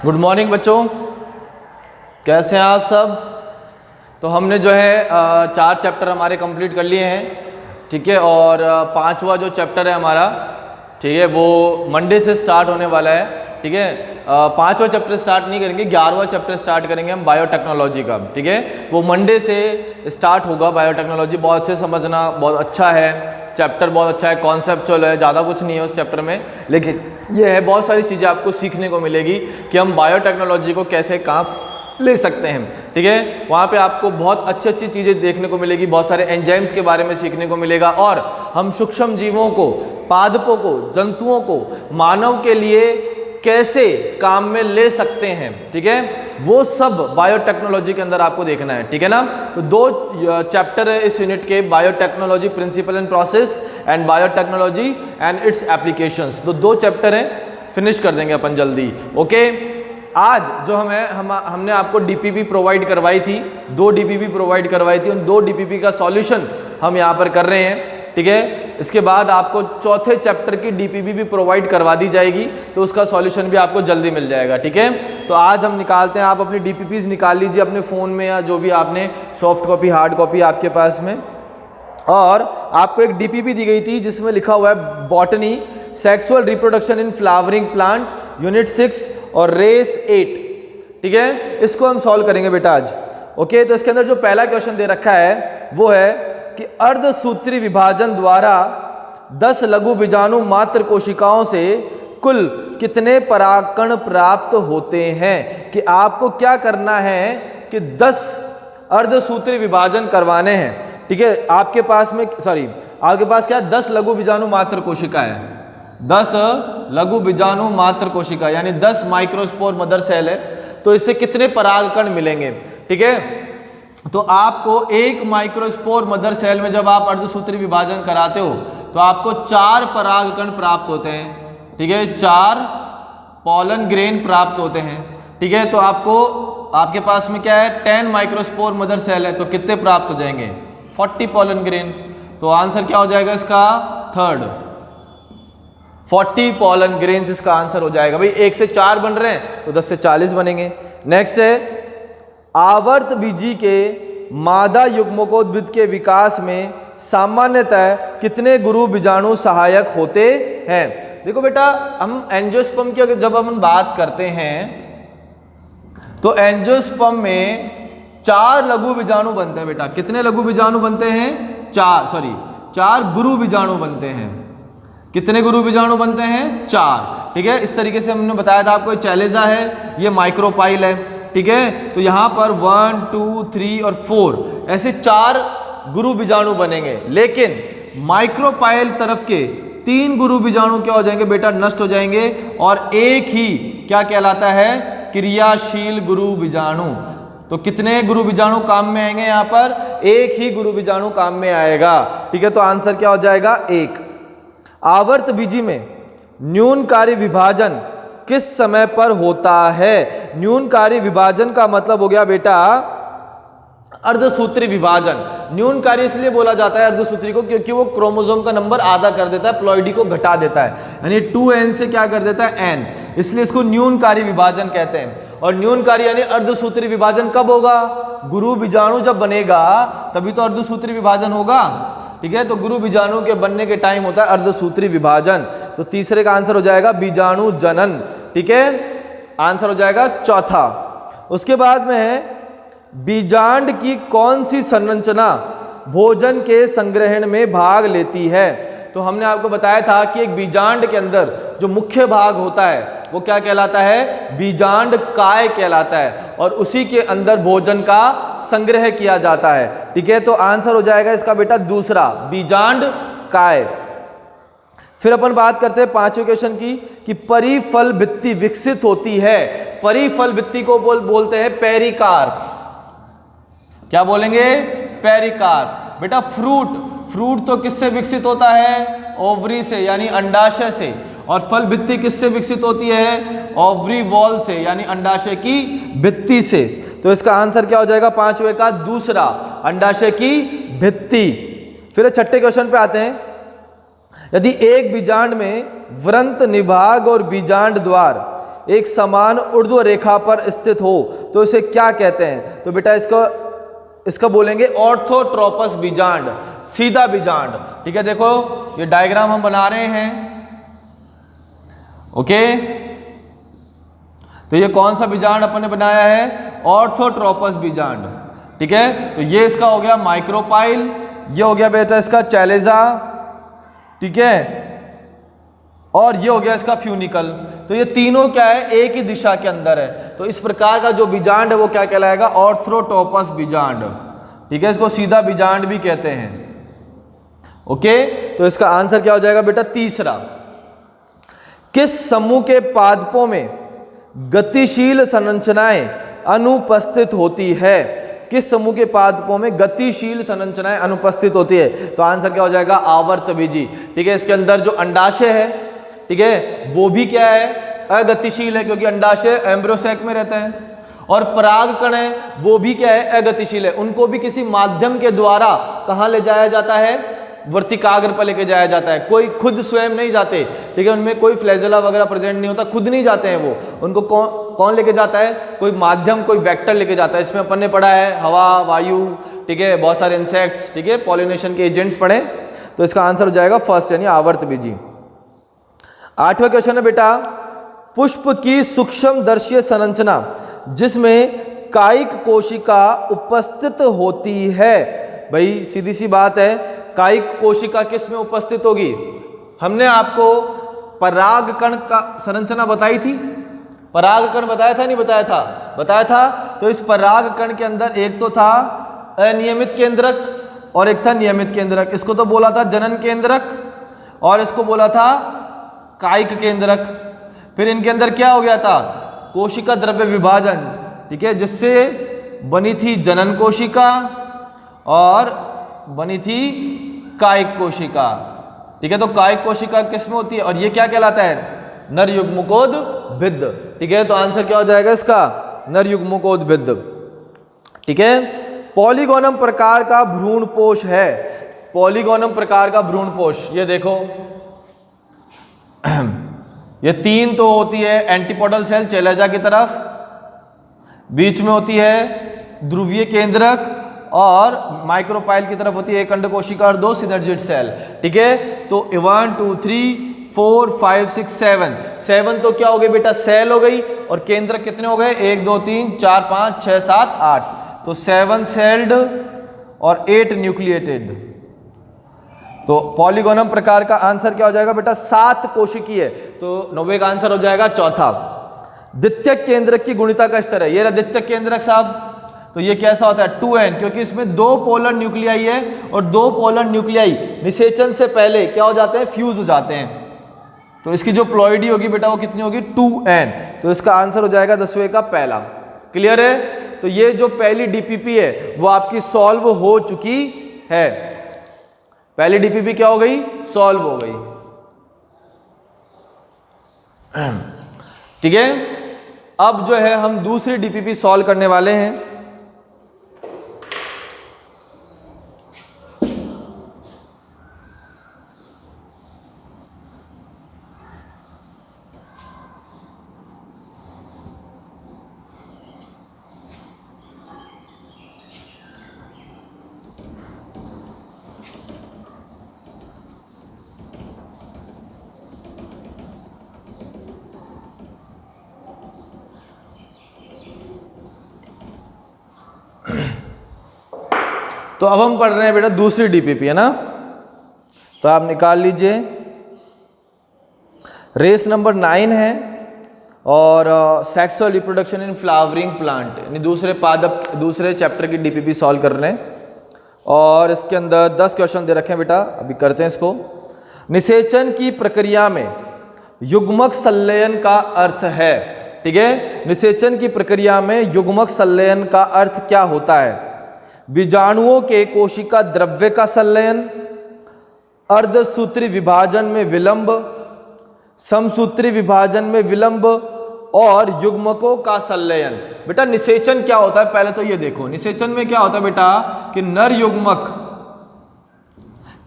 Good morning बच्चों, कैसे हैं आप सब। तो हमने जो है 4 चैप्टर हमारे कंप्लीट कर लिए हैं, ठीक है। और 5वां जो चैप्टर है हमारा, ठीक है, वो मंडे से स्टार्ट होने वाला है, ठीक है। 5वां चैप्टर स्टार्ट नहीं करेंगे, 11वां चैप्टर स्टार्ट करेंगे हम बायोटेक्नोलॉजी का, ठीक है। वो मंडे से स्टार्ट होगा। बायोटेक्नोलॉजी बहुत अच्छे समझना, बहुत अच्छा है चैप्टर, बहुत अच्छा है, कॉन्सेप्चुअल है, ज़्यादा कुछ नहीं है उस चैप्टर में, लेकिन ये है बहुत सारी चीज़ें आपको सीखने को मिलेगी कि हम बायोटेक्नोलॉजी को कैसे काम ले सकते हैं, ठीक है। वहाँ पे आपको बहुत अच्छी अच्छी चीज़ें देखने को मिलेगी, बहुत सारे एंजाइम्स के बारे में सीखने को मिलेगा, और हम सूक्ष्म जीवों को, पादपों को, जंतुओं को मानव के लिए कैसे काम में ले सकते हैं, ठीक है। वो सब बायोटेक्नोलॉजी के अंदर आपको देखना है, ठीक है ना। तो 2 चैप्टर है इस यूनिट के, biotechnology principle and process and biotechnology and it's applications. तो 2 चैप्टर हैं, फिनिश कर देंगे अपन जल्दी, ओके। आज जो हमने आपको डीपीपी प्रोवाइड करवाई थी, 2 डीपीपी प्रोवाइड करवाई थी, उन 2 डीपीपी का सॉल्यूशन हम यहाँ पर कर रहे हैं, ठीक है। इसके बाद आपको चौथे चैप्टर की डीपीपी भी प्रोवाइड करवा दी जाएगी, तो उसका सॉल्यूशन भी आपको जल्दी मिल जाएगा, ठीक है। तो आज हम निकालते हैं, आप अपनी डीपीपीज निकाल लीजिए अपने फ़ोन में, या जो भी आपने सॉफ्ट कॉपी, हार्ड कॉपी आपके पास में। और आपको एक डीपीपी दी गई थी जिसमें लिखा हुआ है botany, sexual reproduction in flowering plant, unit 6 और रेस 8, ठीक है। इसको हम सॉल्व करेंगे बेटा आज, ओके। तो इसके अंदर जो पहला क्वेश्चन दे रखा है वो है कि अर्धसूत्री विभाजन द्वारा 10 लघु बीजाणु मात्र कोशिकाओं से कुल कितने परागकण प्राप्त होते हैं। कि आपको क्या करना है कि 10 अर्धसूत्री विभाजन करवाने हैं, ठीक है। आपके पास क्या 10 लघु बीजाणु मात्र कोशिका है, 10 लघु बीजाणु मात्र कोशिका यानी 10 माइक्रोस्पोर मदर सेल है। तो इससे कितने परागकण मिलेंगे, ठीक है। तो आपको 1 माइक्रोस्पोर मदर सेल में जब आप अर्धसूत्री विभाजन कराते हो तो आपको 4 परागकण प्राप्त होते हैं, ठीक है, 4 पॉलन ग्रेन प्राप्त होते हैं, ठीक है। तो आपके पास में क्या है, 10 माइक्रोस्पोर मदर सेल है, तो कितने प्राप्त हो जाएंगे, 40 पॉलन ग्रेन। तो आंसर क्या हो जाएगा इसका, थर्ड, 40 पॉलन ग्रेन्स इसका आंसर हो जाएगा। भाई 1 से 4 बन रहे हैं तो 10 से 40 बनेंगे। नेक्स्ट है, आवर्त बीजी के मादा युग्मकोद्भिद के विकास में सामान्यतः कितने गुरु बीजाणु सहायक होते हैं। देखो बेटा, हम एंजियोस्पर्म की अगर जब हम बात करते हैं तो एंजियोस्पर्म में 4 लघु बीजाणु बनते हैं बेटा। कितने लघु बीजाणु बनते हैं, 4 गुरु बीजाणु बनते हैं। कितने गुरु बीजाणु बनते हैं, 4, ठीक है। इस तरीके से हमने बताया था आपको, चैलेजा है, ये माइक्रोपाइल है, ठीक है। तो यहाँ पर 1, 2, 3 और 4 ऐसे 4 गुरु बीजाणु बनेंगे, लेकिन माइक्रोपाइल तरफ के 3 गुरु बीजाणु क्या हो जाएंगे बेटा, नष्ट हो जाएंगे, और एक ही क्या कहलाता है, क्रियाशील गुरु बीजाणु। तो कितने गुरु बीजाणु काम में आएंगे, यहाँ पर एक ही गुरु बीजाणु काम में आएगा, ठीक है। तो आंसर क्या हो जाएगा, 1। आवर्त बीजी में न्यूनकारी विभाजन किस समय पर होता है। न्यूनकारी विभाजन का मतलब हो गया बेटा अर्धसूत्री विभाजन। न्यूनकारी इसलिए बोला जाता है अर्धसूत्री को क्योंकि वो क्रोमोसोम का नंबर आधा कर देता है, प्लॉइडी को घटा देता है, यानी 2n से क्या कर देता है, n, इसलिए इसको न्यूनकारी विभाजन कहते हैं। और न्यूनकारी यानी अर्धसूत्री विभाजन कब होगा, गुरु बीजाणु जब बनेगा तभी तो अर्धसूत्री विभाजन होगा, ठीक है। तो गुरु बीजाणु के बनने के टाइम होता है अर्धसूत्री विभाजन। तो तीसरे का आंसर हो जाएगा बीजाणु जनन, ठीक है। आंसर हो जाएगा चौथा। उसके बाद में है, बीजांड की कौन सी संरचना भोजन के संग्रहण में भाग लेती है। तो हमने आपको बताया था कि एक बीजांड के अंदर जो मुख्य भाग होता है वो क्या कहलाता है, बीजांड काय कहलाता है, और उसी के अंदर भोजन का संग्रह किया जाता है, ठीक है। तो आंसर हो जाएगा इसका बेटा दूसरा, बीजांड काय। फिर अपन बात करते हैं 5वें क्वेश्चन की, कि परिफल भित्ति विकसित होती है। परिफल भित्ति को बोलते हैं पेरिकार्प। क्या बोलेंगे, पेरिकार्प। बेटा फ्रूट तो किससे विकसित होता है, ओवरी से यानी अंडाशय से, और फल भित्ति किससे विकसित होती है, ओवरी वॉल से यानी अंडाशय की भित्ति से। तो इसका आंसर क्या हो जाएगा 5वें का दूसरा, अंडाशय की भित्ति। फिर 6ठे क्वेश्चन पे आते हैं, यदि एक बीजांड में व्रंत निभाग और बीजांड द्वार एक समान ऊर्ध्व रेखा पर स्थित हो तो इसे क्या कहते हैं? तो बेटा इसका बोलेंगे ऑर्थोट्रोपस बीजांड, सीधा बीजांड। ठीक है, देखो ये डायग्राम हम बना रहे हैं। ओके, तो ये कौन सा बीजांड अपन ने बनाया है? ऑर्थोट्रोपस बीजांड। ठीक है, तो ये इसका हो गया माइक्रोपाइल, ये हो गया बेटा इसका चैलेजा, ठीक है, और ये हो गया इसका फ्यूनिकल। तो ये तीनों क्या है? एक ही दिशा के अंदर है। तो इस प्रकार का जो बीजांड है वो क्या कहलाएगा? ऑर्थोट्रोपस बीजांड। ठीक है, इसको सीधा बीजांड भी कहते हैं। ओके, तो इसका आंसर क्या हो जाएगा बेटा? तीसरा। किस समूह के पादपों में गतिशील संरचनाएं अनुपस्थित होती है? किस समूह के पादपों में गतिशील संरचनाएं अनुपस्थित होती है? तो आंसर क्या हो जाएगा? आवर्तबीजी। ठीक है, इसके अंदर जो अंडाशय है, ठीक है, वो भी क्या है? अगतिशील है, क्योंकि अंडाशय एम्ब्रियोसैक में रहता है। और परागकण है, वो भी क्या है? अगतिशील है। उनको भी किसी माध्यम के द्वारा कहाँ ले जाया जाता है? वर्तिकाग्र पर लेके जाया जाता है। कोई खुद स्वयं नहीं जाते, ठीक है, उनमें कोई फ्लैजेला वगैरह प्रेजेंट नहीं होता, खुद नहीं जाते हैं वो। उनको कौन लेके जाता है? कोई माध्यम, कोई वेक्टर लेके जाता है। इसमें अपन ने पढ़ा है हवा, वायु, ठीक है, बहुत सारे इंसेक्ट्स, ठीक है, पॉलिनेशन के एजेंट्स पढ़े। तो इसका आंसर हो जाएगा फर्स्ट, यानी आवर्तबीजी। 8वां क्वेश्चन है बेटा, पुष्प की सूक्ष्मदर्शी संरचना जिसमें कायिक कोशिका उपस्थित होती है। भाई सीधी सी बात है, कायिक कोशिका किस में उपस्थित होगी? हमने आपको परागकण का संरचना बताई थी। परागकण बताया था, नहीं बताया था? बताया था। तो इस परागकण के अंदर एक तो था अनियमित केंद्रक और एक था नियमित केंद्रक। इसको तो बोला था जनन केंद्रक और इसको बोला था कायिक केंद्रक। फिर इनके अंदर क्या हो गया था? कोशिका द्रव्य विभाजन, ठीक है, जिससे बनी थी जनन कोशिका और बनी थी कायिक कोशिका। ठीक है, तो कायिक कोशिका किसमें होती है? और ये क्या कहलाता है? नर युग्मकोद्भिद। ठीक है, तो आंसर क्या हो जाएगा इसका? नर युग्मकोद्भिद। ठीक है, पॉलीगोनम प्रकार का भ्रूणपोष है। पॉलीगोनम प्रकार का भ्रूणपोष, ये देखो ये तीन तो होती है एंटीपोडल सेल चैलेजा की तरफ, बीच में होती है ध्रुवीय केंद्रक और माइक्रोपाइल की तरफ होती है एक अंडकोशिका और 2 सिनर्जिड सेल। ठीक है, तो 1 2 3 4 5 6 7 तो क्या हो गई बेटा? सेल हो गई। और केंद्रक कितने हो गए? 1 2 3 4 5 6 7 8, तो 7 सेल्ड और 8 न्यूक्लिएटेड। तो पॉलीगोनम प्रकार का आंसर क्या हो जाएगा बेटा? 7 कोशिकीय। तो 90 का आंसर हो जाएगा चौथा। द्वितीयक केंद्रक की गुणिता का स्तर है, ये रहा द्वितीयक केंद्रक साहब। तो ये कैसा होता है? 2n, क्योंकि इसमें 2 पोलर न्यूक्लियाई है और 2 पोलर न्यूक्लियाई निषेचन से पहले क्या हो जाते हैं? फ्यूज हो जाते हैं। तो इसकी जो प्लॉइडी होगी बेटा वो कितनी होगी? 2n। तो इसका आंसर हो जाएगा 10वें का पहला। क्लियर है? तो ये जो पहली डीपीपी है वो आपकी सॉल्व हो चुकी है। पहली डीपीपी क्या हो गई? सॉल्व हो गई। ठीक है, अब जो है हम दूसरी डीपीपी सॉल्व करने वाले हैं। तो अब हम पढ़ रहे हैं बेटा दूसरी डीपीपी, है ना? तो आप निकाल लीजिए। रेस नंबर 9 है और sexual reproduction in flowering plant, यानी दूसरे चैप्टर की डीपीपी सॉल्व कर रहे हैं। और इसके अंदर 10 क्वेश्चन दे रखे हैं बेटा, अभी करते हैं इसको। निषेचन की प्रक्रिया में युग्मक संलयन का अर्थ है। ठीक है, निषेचन की प्रक्रिया में युग्मक संलयन का अर्थ क्या होता है? बीजाणुओं के कोशिका द्रव्य का संलयन, अर्धसूत्री विभाजन में विलंब, समसूत्री विभाजन में विलंब और युग्मकों का संलयन। बेटा निषेचन क्या होता है? पहले तो ये देखो, निषेचन में क्या होता है बेटा कि नर युग्मक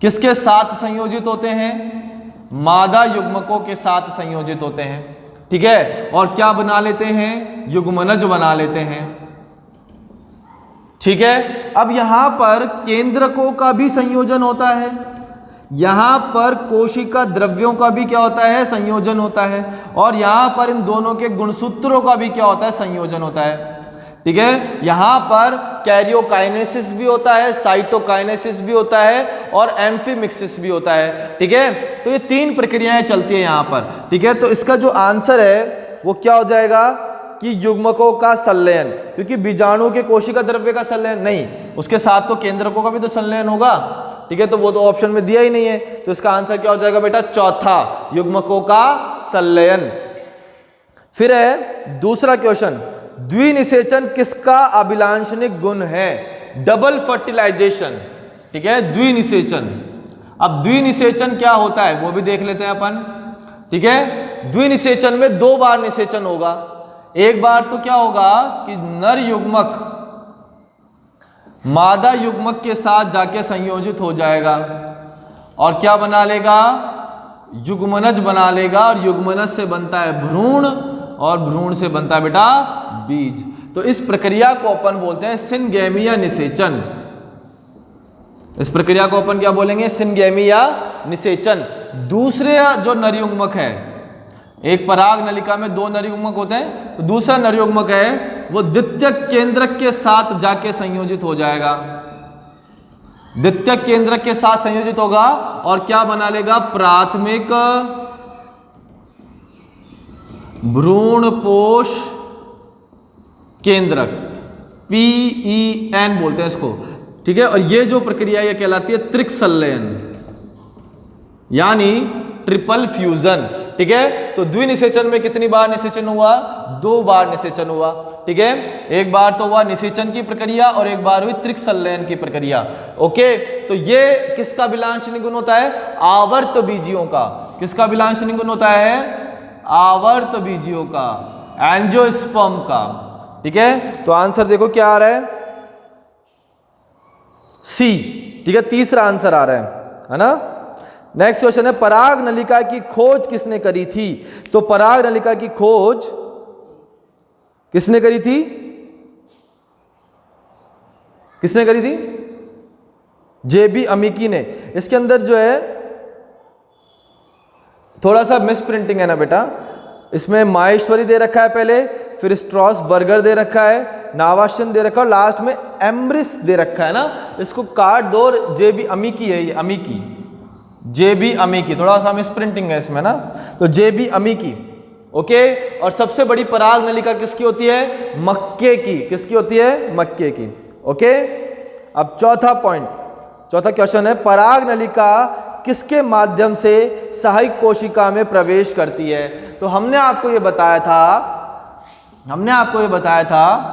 किसके साथ संयोजित होते हैं? मादा युग्मकों के साथ संयोजित होते हैं। ठीक है, और क्या बना लेते हैं, युग्मनज बना लेते हैं। ठीक है, अब यहां पर केंद्रकों का भी संयोजन होता है, यहां पर कोशिका द्रव्यों का भी क्या होता है, संयोजन होता है, और यहां पर इन दोनों के गुणसूत्रों का भी क्या होता है, संयोजन होता है। ठीक है, यहां पर कैरियोकाइनेसिस भी होता है, साइटोकाइनेसिस भी होता है, और एम्फीमिक्सिस भी होता है। ठीक है, तो ये 3 प्रक्रियाएं चलती है यहां पर। ठीक है, तो इसका जो आंसर है वो क्या हो जाएगा कि युग्मकों का संलयन, क्योंकि बीजाणु के कोशिका द्रव्य का संलयन नहीं, उसके साथ तो केंद्रकों का भी तो संलयन होगा। ठीक है, तो वो तो ऑप्शन में दिया ही नहीं है, तो इसका आंसर क्या हो जाएगा बेटा, चौथा, युग्मकों का संलयन। फिर है दूसरा क्वेश्चन, द्विनिषेचन किसका अभिलाषणिक गुण है, डबल फर्टिलाइजेशन। ठीक है, द्विनिषेचन। अब द्विनिषेचन क्या होता है वो भी देख लेते हैं अपन। ठीक है, द्विनिषेचन में 2 बार निषेचन होगा। एक बार तो क्या होगा कि नर युग्मक मादा युग्मक के साथ जाके संयोजित हो जाएगा और क्या बना लेगा, युग्मनज बना लेगा, और युग्मनज से बनता है भ्रूण, और भ्रूण से बनता है बेटा बीज। तो इस प्रक्रिया को अपन बोलते हैं सिनगेमी या निषेचन। इस प्रक्रिया को अपन क्या बोलेंगे, सिनगेमी या निषेचन। दूसरे जो नरयुग्मक है, एक पराग नलिका में 2 नरयुग्मक होते हैं, तो दूसरा नरयुग्मक है वो द्वितीयक केंद्रक के साथ जाके संयोजित हो जाएगा, द्वितीयक केंद्रक के साथ संयोजित होगा और क्या बना लेगा, प्राथमिक भ्रूणपोष केंद्रक, PEN बोलते हैं इसको। ठीक है, और ये जो प्रक्रिया ये कहलाती है त्रिक संलयन, यानी ट्रिपल फ्यूजन। ठीक है, तो द्विनिषेचन में कितनी बार निषेचन हुआ, 2 बार निषेचन हुआ। ठीक है, एक बार तो हुआ निषेचन की प्रक्रिया और एक बार हुई त्रिक संलयन की प्रक्रिया। ओके, तो ये किसका अभिलाषणिक गुण होता है, आवर्त बीजियों का। किसका अभिलाषणिक गुण होता है, आवर्त बीजियों का, एंजियोस्पर्म का। ठीक है, तो आंसर देखो क्या आ रहा है, सी। ठीक है, तीसरा आंसर आ रहा है ना। नेक्स्ट क्वेश्चन है, पराग नलिका की खोज किसने करी थी। तो पराग नलिका की खोज किसने करी थी, किसने करी थी, JB अमीकी ने। इसके अंदर जो है थोड़ा सा मिस प्रिंटिंग है ना बेटा, इसमें माहेश्वरी दे रखा है पहले, फिर स्ट्रॉसबर्गर दे रखा है, नावाशन दे रखा है, और लास्ट में एम्ब्रिस दे रखा है ना। इसको काट दो, और JB अमीकी है, ये अमीकी, JB अमीकी, थोड़ा सा मिस प्रिंटिंग है इसमें ना, तो JB अमीकी। ओके, और सबसे बड़ी पराग नलिका किसकी होती है, मक्के की। किसकी होती है, मक्के की। ओके, अब चौथा पॉइंट, चौथा क्वेश्चन है, पराग नलिका किसके माध्यम से सहायक कोशिका में प्रवेश करती है। तो हमने आपको ये बताया था, हमने आपको ये बताया था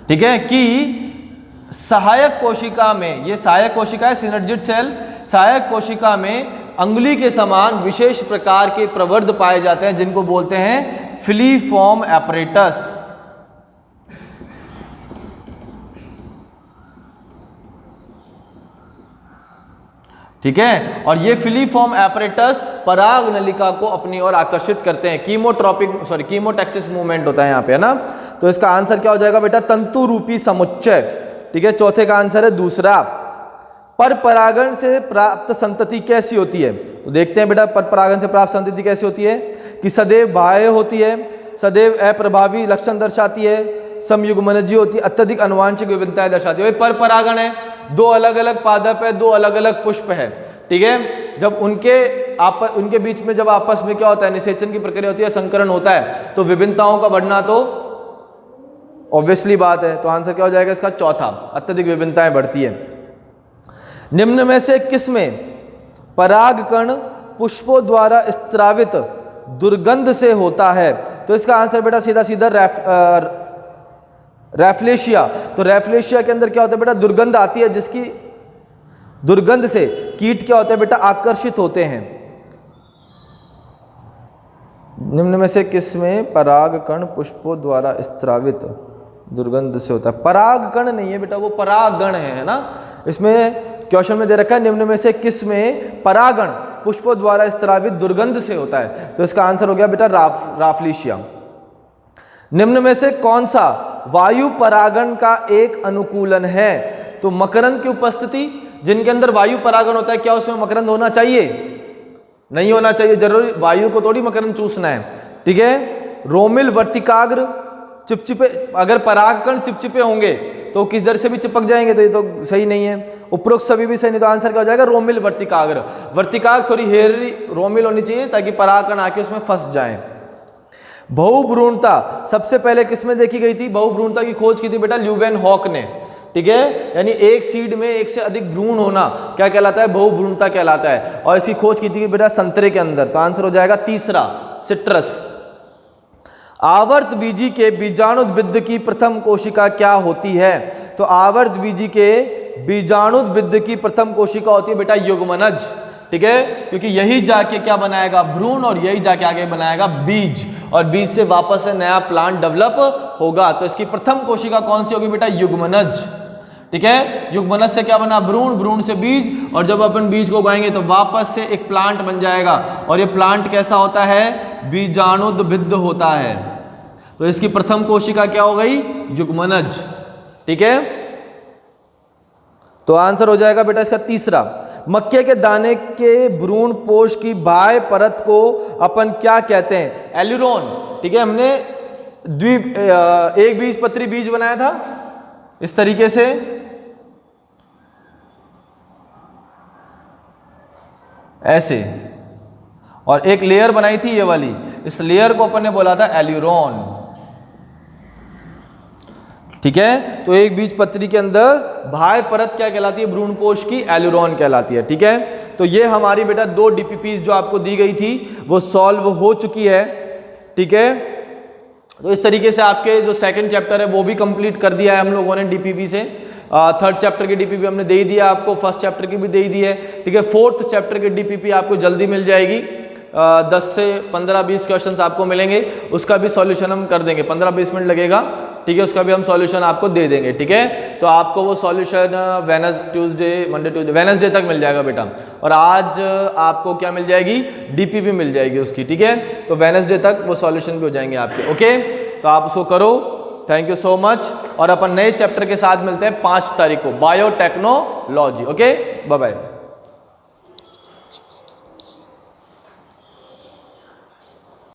ठीक है, कि सहायक कोशिका में, ये सहायक कोशिका है सिनर्जिड सेल, सहायक कोशिका में अंगुली के समान विशेष प्रकार के प्रवर्ध पाए जाते हैं जिनको बोलते हैं फिलीफॉर्म एपरेटस। ठीक है, और ये फिलीफॉर्म एपरेटस पराग नलिका को अपनी ओर आकर्षित करते हैं। कीमोटैक्सिस मूवमेंट होता है यहाँ पे, है ना। तो इसका आंसर क्या हो जाएगा बेटा, तंतु रूपी समुच्चय। ठीक है, चौथे का आंसर है दूसरा। पर परागण से प्राप्त संतति कैसी होती है। तो देखते हैं बेटा, पर परागण से प्राप्त संतति कैसी होती है, कि सदैव बाह्य होती है, सदैव अप्रभावी लक्षण दर्शाती है, समयुग्मनजी होती है, अत्यधिक अनुवांशिक विभिन्नताएं दर्शाती है। पर परागण है, 2 अलग अलग पादप है, 2 अलग अलग पुष्प है। ठीक है, जब उनके बीच में जब आपस में क्या होता है, निषेचन की प्रक्रिया होती है, संकरण होता है, तो विभिन्नताओं का बढ़ना तो ऑब्वियसली बात है। तो आंसर क्या हो जाएगा इसका, चौथा, अत्यधिक विभिन्नताएं बढ़ती है। निम्न में से किसमें परागकण पुष्पों द्वारा स्त्रावित दुर्गंध से होता है। तो इसका आंसर बेटा सीधा सीधा रैफ्लेशिया। तो रैफ्लेशिया के अंदर क्या होता है बेटा, दुर्गंध आती है, जिसकी दुर्गंध से कीट क्या होते हैं बेटा, आकर्षित होते हैं। निम्न में से किसमें परागकण पुष्पों द्वारा स्त्रावित दुर्गंध से होता है। परागकण नहीं है बेटा, वो परागण है ना। इसमें क्वेश्चन में दे रखा है निम्न में से किस में परागण पुष्पों द्वारा स्त्रावित दुर्गंध से होता है, तो इसका आंसर हो गया बेटा राफ्लीशिया। निम्न में से कौन सा वायु परागण का एक अनुकूलन है, तो मकरंद की उपस्थिति, जिनके अंदर वायु परागण होता है क्या उसमें मकरंद होना चाहिए? नहीं होना चाहिए, जरूरी वायु को थोड़ी मकरंद चूसना है, ठीक है। रोमिल वर्तिकाग्र चिपचिपे, अगर परागकण चिपचिपे होंगे तो किस दर से भी चिपक जाएंगे, तो ये तो सही नहीं है। उपरोक्त सभी भी सही नहीं, तो आंसर क्या हो जाएगा? रोमिल वर्तिकाग्र। वर्तिकाग्र थोड़ी हेरी रोमिल होनी चाहिए ताकि परागकण आके उसमें फंस जाए। बहुभ्रूणता सबसे पहले किसमें देखी गई थी? बहुभ्रूणता की खोज की थी बेटा ल्यूवेनहॉक ने, ठीक है। यानी एक सीड में एक से अधिक भ्रूण होना क्या कहलाता है? बहुभ्रूणता कहलाता है। और इसकी खोज की थी बेटा संतरे के अंदर, तो आंसर हो जाएगा तीसरा सिट्रस। आवर्त बीजी के बीजाणुद्भिद की प्रथम कोशिका क्या होती है? तो आवर्त बीजी के बीजाणुद्भिद की प्रथम कोशिका होती है बेटा युग्मनज, ठीक है, क्योंकि यही जाके क्या बनाएगा? भ्रूण, और यही जाके आगे बनाएगा बीज, और बीज से वापस से नया प्लांट डेवलप होगा। तो इसकी प्रथम कोशिका कौन सी होगी बेटा? युग्मनज, ठीक है। युग्मनज से क्या बना? भ्रूण, भ्रूण से बीज, और जब अपन बीज को उगाएंगे तो वापस से एक प्लांट बन जाएगा, और ये प्लांट कैसा होता है? बीजाणुद्भिद होता है। तो इसकी प्रथम कोशिका क्या हो गई? युग्मनज, ठीक है। तो आंसर हो जाएगा बेटा इसका तीसरा। मक्के के दाने के भ्रूण पोष की बाह्य परत को अपन क्या कहते हैं? एल्यूरोन, ठीक है। हमने एक बीजपत्री बीज बनाया था इस तरीके से, ऐसे, और एक लेयर बनाई थी ये वाली, इस लेयर को अपन ने बोला था एल्यूरोन, ठीक है। तो एक बीजपत्री के अंदर बाह्य परत क्या कहलाती है? भ्रूणपोष की एल्यूरोन कहलाती है, ठीक है। तो ये हमारी बेटा 2 डीपीपीज जो आपको दी गई थी वो सॉल्व हो चुकी है, ठीक है। तो इस तरीके से आपके जो सेकंड चैप्टर है वो भी कंप्लीट कर दिया है हम लोगों ने डीपीपी से। थर्ड चैप्टर की डीपीपी हमने दे ही दिया आपको, फर्स्ट चैप्टर की भी दे ही दी है, ठीक है। फोर्थ चैप्टर की डीपीपी आपको जल्दी मिल जाएगी, 10 से 15-20 क्वेश्चंस आपको मिलेंगे, उसका भी सॉल्यूशन हम कर देंगे, 15-20 मिनट लगेगा, ठीक है। उसका भी हम सॉल्यूशन आपको दे देंगे, ठीक है। तो आपको वो सॉल्यूशन वेनसडे तक मिल जाएगा बेटा, और आज आपको क्या मिल जाएगी? डीपीपी मिल जाएगी उसकी, ठीक है। तो वेनसडे तक वो सॉल्यूशन भी हो जाएंगे आपके, ओके। तो आप उसको करो, थैंक यू सो मच। और अपन नए चैप्टर के साथ मिलते हैं 5 तारीख को, बायोटेक्नोलॉजी, ओके। Bye bye.